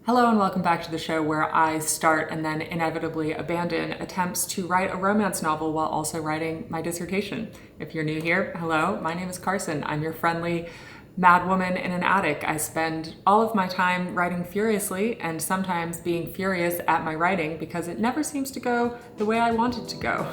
Hello and welcome back to the show where I start and then inevitably abandon attempts to write a romance novel while also writing my dissertation. If you're new here, hello, my name is Carson. I'm your friendly mad woman in an attic. I spend all of my time writing furiously and sometimes being furious at my writing because it never seems to go the way I want it to go.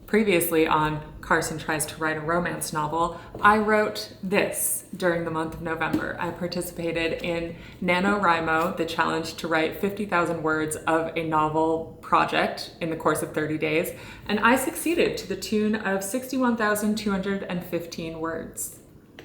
Previously on Carson Tries to Write a Romance Novel, I wrote this during the month of November. I participated in NaNoWriMo, the challenge to write 50,000 words of a novel project in the course of 30 days, and I succeeded to the tune of 61,215 words.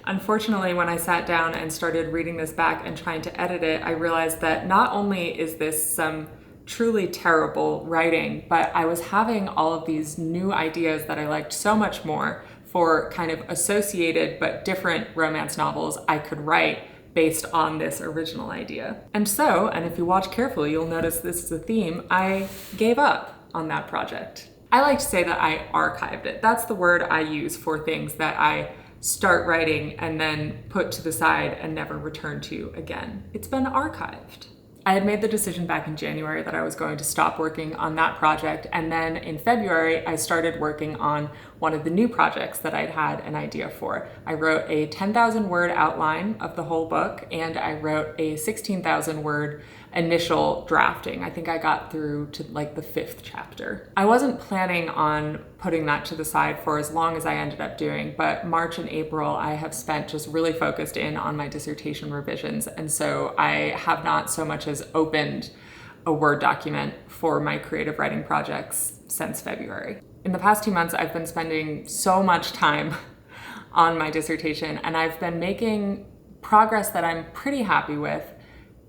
Unfortunately, when I sat down and started reading this back and trying to edit it, I realized that not only is this some truly terrible writing, but I was having all of these new ideas that I liked so much more for kind of associated but different romance novels I could write based on this original idea. And if you watch carefully, you'll notice this is a theme, I gave up on that project. I like to say that I archived it. That's the word I use for things that I start writing and then put to the side and never return to again. It's been archived. I had made the decision back in January that I was going to stop working on that project, and then in February I started working on one of the new projects that I'd had an idea for. I wrote a 10,000 word outline of the whole book, and I wrote a 16,000 word initial drafting. I think I got through to like the 5th chapter. I wasn't planning on putting that to the side for as long as I ended up doing, but March and April I have spent just really focused in on my dissertation revisions, and so I have not so much as opened a Word document for my creative writing projects since February. In the past 2 months, I've been spending so much time on my dissertation, and I've been making progress that I'm pretty happy with.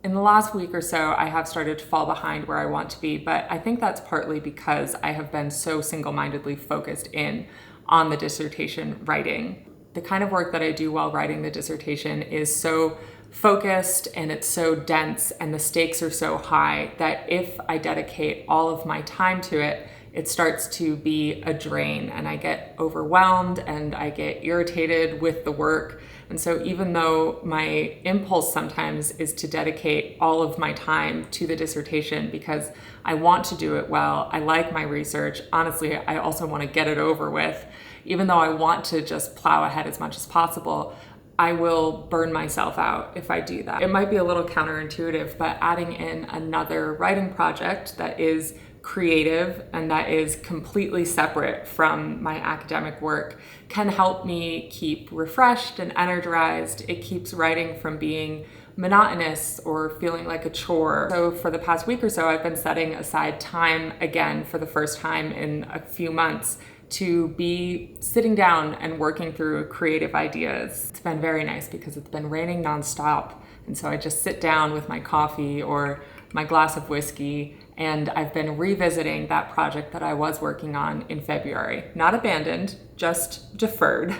In the last week or so, I have started to fall behind where I want to be, but I think that's partly because I have been so single-mindedly focused in on the dissertation writing. The kind of work that I do while writing the dissertation is so focused and it's so dense and the stakes are so high that if I dedicate all of my time to it, it starts to be a drain and I get overwhelmed and I get irritated with the work. And so even though my impulse sometimes is to dedicate all of my time to the dissertation because I want to do it well, I like my research, honestly, I also want to get it over with. Even though I want to just plow ahead as much as possible, I will burn myself out if I do that. It might be a little counterintuitive, but adding in another writing project that is creative and that is completely separate from my academic work can help me keep refreshed and energized. It keeps writing from being monotonous or feeling like a chore. So for the past week or so, I've been setting aside time again for the first time in a few months to be sitting down and working through creative ideas. It's been very nice because it's been raining nonstop. And so I just sit down with my coffee or my glass of whiskey, and I've been revisiting that project that I was working on in February. Not abandoned, just deferred.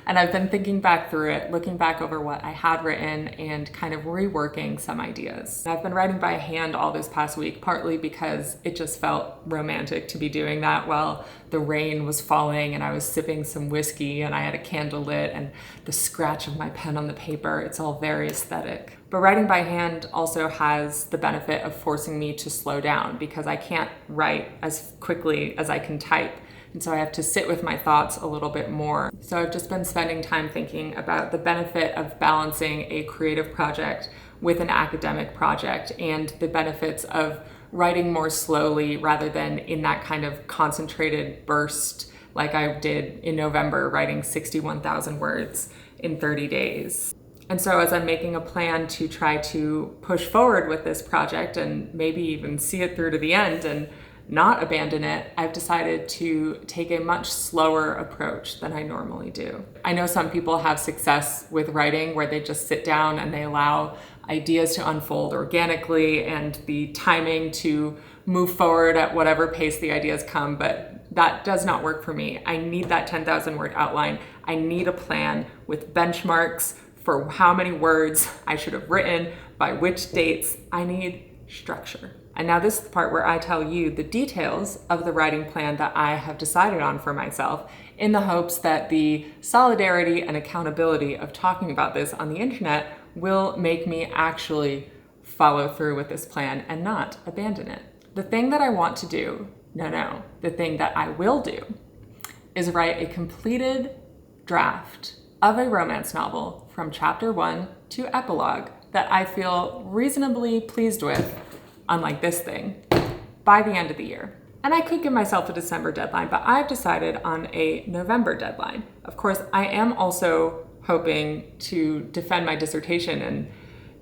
And I've been thinking back through it, looking back over what I had written and kind of reworking some ideas. I've been writing by hand all this past week, partly because it just felt romantic to be doing that while the rain was falling and I was sipping some whiskey and I had a candle lit and the scratch of my pen on the paper. It's all very aesthetic. But writing by hand also has the benefit of forcing me to slow down because I can't write as quickly as I can type. And so I have to sit with my thoughts a little bit more. So I've just been spending time thinking about the benefit of balancing a creative project with an academic project and the benefits of writing more slowly rather than in that kind of concentrated burst like I did in November, writing 61,000 words in 30 days. And so as I'm making a plan to try to push forward with this project and maybe even see it through to the end and not abandon it, I've decided to take a much slower approach than I normally do. I know some people have success with writing where they just sit down and they allow ideas to unfold organically and the timing to move forward at whatever pace the ideas come, but that does not work for me. I need that 10,000 word outline. I need a plan with benchmarks for how many words I should have written, by which dates. I need structure. And now this is the part where I tell you the details of the writing plan that I have decided on for myself in the hopes that the solidarity and accountability of talking about this on the internet will make me actually follow through with this plan and not abandon it. The thing that I want to do, the thing that I will do is write a completed draft of a romance novel from chapter 1 to epilogue that I feel reasonably pleased with, unlike this thing, by the end of the year. And I could give myself a December deadline, but I've decided on a November deadline. Of course, I am also hoping to defend my dissertation and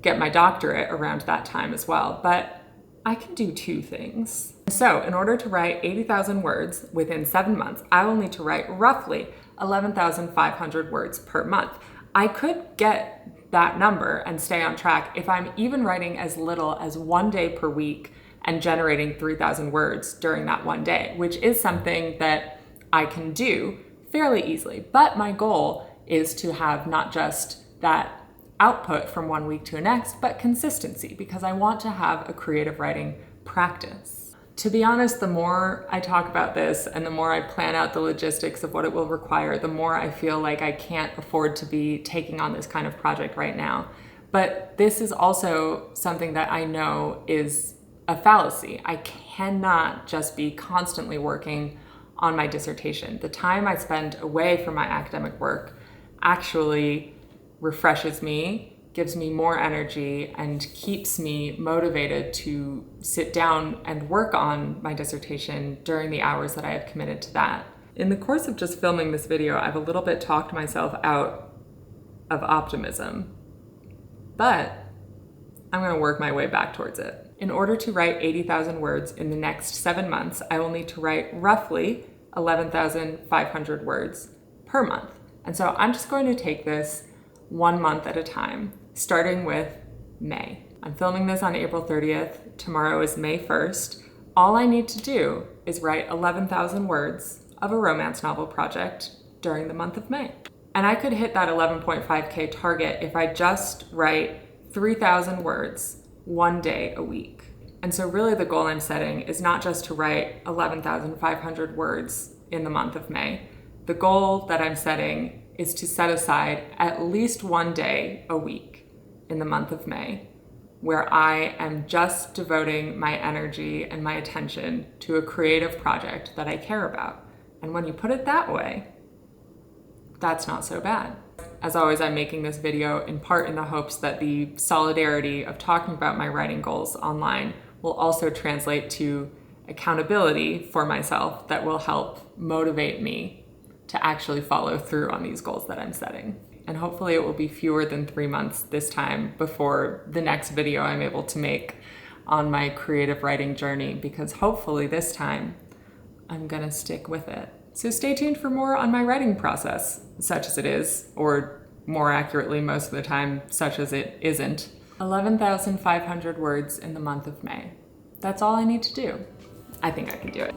get my doctorate around that time as well, but I can do two things. So in order to write 80,000 words within 7 months, I will need to write roughly 11,500 words per month. I could get that number and stay on track if I'm even writing as little as 1 day per week and generating 3,000 words during that 1 day, which is something that I can do fairly easily. But my goal is to have not just that output from 1 week to the next, but consistency, because I want to have a creative writing practice. To be honest, the more I talk about this and the more I plan out the logistics of what it will require, the more I feel like I can't afford to be taking on this kind of project right now. But this is also something that I know is a fallacy. I cannot just be constantly working on my dissertation. The time I spend away from my academic work actually refreshes me, gives me more energy, and keeps me motivated to sit down and work on my dissertation during the hours that I have committed to that. In the course of just filming this video, I've a little bit talked myself out of optimism, but I'm gonna work my way back towards it. In order to write 80,000 words in the next 7 months, I will need to write roughly 11,500 words per month. And so I'm just going to take this 1 month at a time, starting with May. I'm filming this on April 30th. Tomorrow is May 1st. All I need to do is write 11,000 words of a romance novel project during the month of May. And I could hit that 11.5K target if I just write 3,000 words 1 day a week. And so really the goal I'm setting is not just to write 11,500 words in the month of May. The goal that I'm setting is to set aside at least 1 day a week in the month of May, where I am just devoting my energy and my attention to a creative project that I care about. And when you put it that way, that's not so bad. As always, I'm making this video in part in the hopes that the solidarity of talking about my writing goals online will also translate to accountability for myself that will help motivate me to actually follow through on these goals that I'm setting. And hopefully it will be fewer than 3 months this time before the next video I'm able to make on my creative writing journey, because hopefully this time I'm gonna stick with it. So stay tuned for more on my writing process, such as it is, or more accurately most of the time, such as it isn't. 11,500 words in the month of May. That's all I need to do. I think I can do it.